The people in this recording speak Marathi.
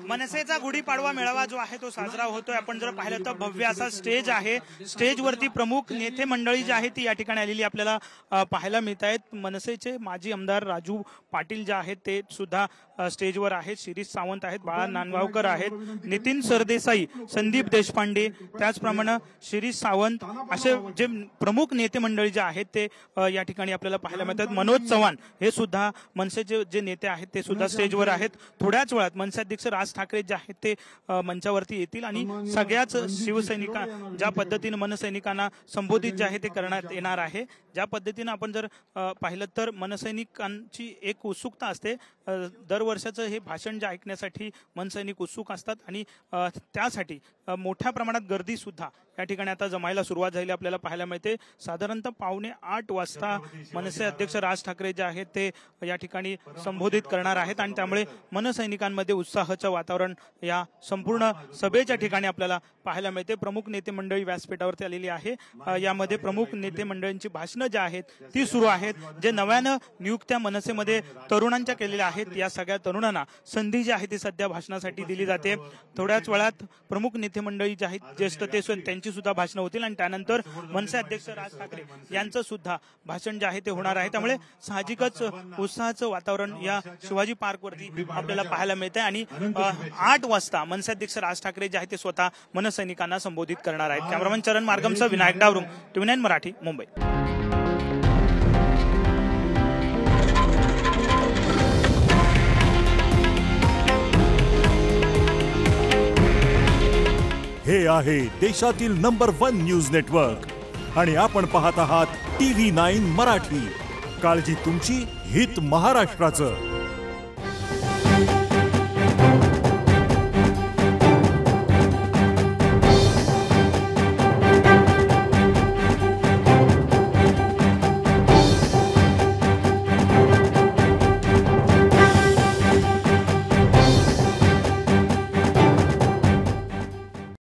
मनसेचा गुढीपाडवा मेळावा जो आहे तो साजरा होतोय। आपण जर पाहिलं तर भव्य असा स्टेज आहे। स्टेजवरती प्रमुख नेते मंडळी जी आहे ती या ठिकाणी आलेली आपल्याला पाहायला मिळत आहेत। मनसेचे माजी आमदार राजू पाटील जे आहेत ते सुद्धा स्टेजवर आहेत। शिरीष सावंत आहेत, बाळा नांदगावकर आहेत, नितीन सरदेसाई, संदीप देशपांडे, त्याचप्रमाणे शिरीष सावंत असे जे प्रमुख नेते मंडळी जे आहेत ते या ठिकाणी आपल्याला पाहायला मिळतात। मनोज चव्हाण हे सुद्धा मनसेचे जे नेते आहेत ते सुद्धा स्टेजवर आहेत। थोड्याच वेळात मनसे अध्यक्ष राज ठाकरे जे आहेत ते मंचावरती येतील आणि सगळ्याच शिवसैनिका ज्या पद्धतीने मनसैनिकांना संबोधित जे आहे ते करण्यात येणार आहे। ज्या पद्धतीने आपण जर पाहिलं तर मनसैनिकांची एक उत्सुकता असते। दरवर्षाचं हे भाषण जे ऐकण्यासाठी मनसैनिक उत्सुक असतात आणि त्यासाठी मोठ्या प्रमाणात गर्दी सुद्धा या ठिकाणी आता जमायला सुरुवात झाली आपल्याला पाहायला मिळते। साधारणतः 7:45 वाजता मनसे अध्यक्ष राज ठाकरे जे आहेत ते या ठिकाणी संबोधित करणार आहेत आणि त्यामुळे मनसैनिकांमध्ये उत्साहाचं वातावरण या संपूर्ण सभेच्या ठिकाणी आपल्याला पाहायला मिळते। प्रमुख नेते मंडळी व्यासपीठावरती आलेली आहे। यामध्ये प्रमुख नेते मंडळींची भाषणं जी आहेत ती सुरू आहेत। जे नव्यानं नियुक्त्या मनसेमध्ये तरुणांच्या केलेल्या आहेत या सगळ्या तरुणांना संधी जी आहे ती सध्या भाषणासाठी दिली जाते। थोड्याच वेळात प्रमुख नेते मंडळी जे आहेत ज्येष्ठ ते त्यांची सुद्धा भाषणं होतील आणि त्यानंतर मनसे अध्यक्ष राज ठाकरे यांचं सुद्धा भाषण जे आहे ते होणार आहे। त्यामुळे साहजिकच उत्साहाचं वातावरण या शिवाजी पार्क वरती आपल्याला पाहायला मिळतंय आणि 8 वाजता मनसे अध्यक्ष राज ठाकरे जे आहेत ते स्वतः मनसैनिकांना संबोधित करणार आहेत। कॅमेरामन चरण मार्गमसह विनायक डावरुंग, TV9 मराठी, मुंबई। हे आहे देशातील नंबर 1 न्यूज नेटवर्क आणि आपण पाहत आहात TV9 मराठी। काळजी तुमची, हित महाराष्ट्राचं।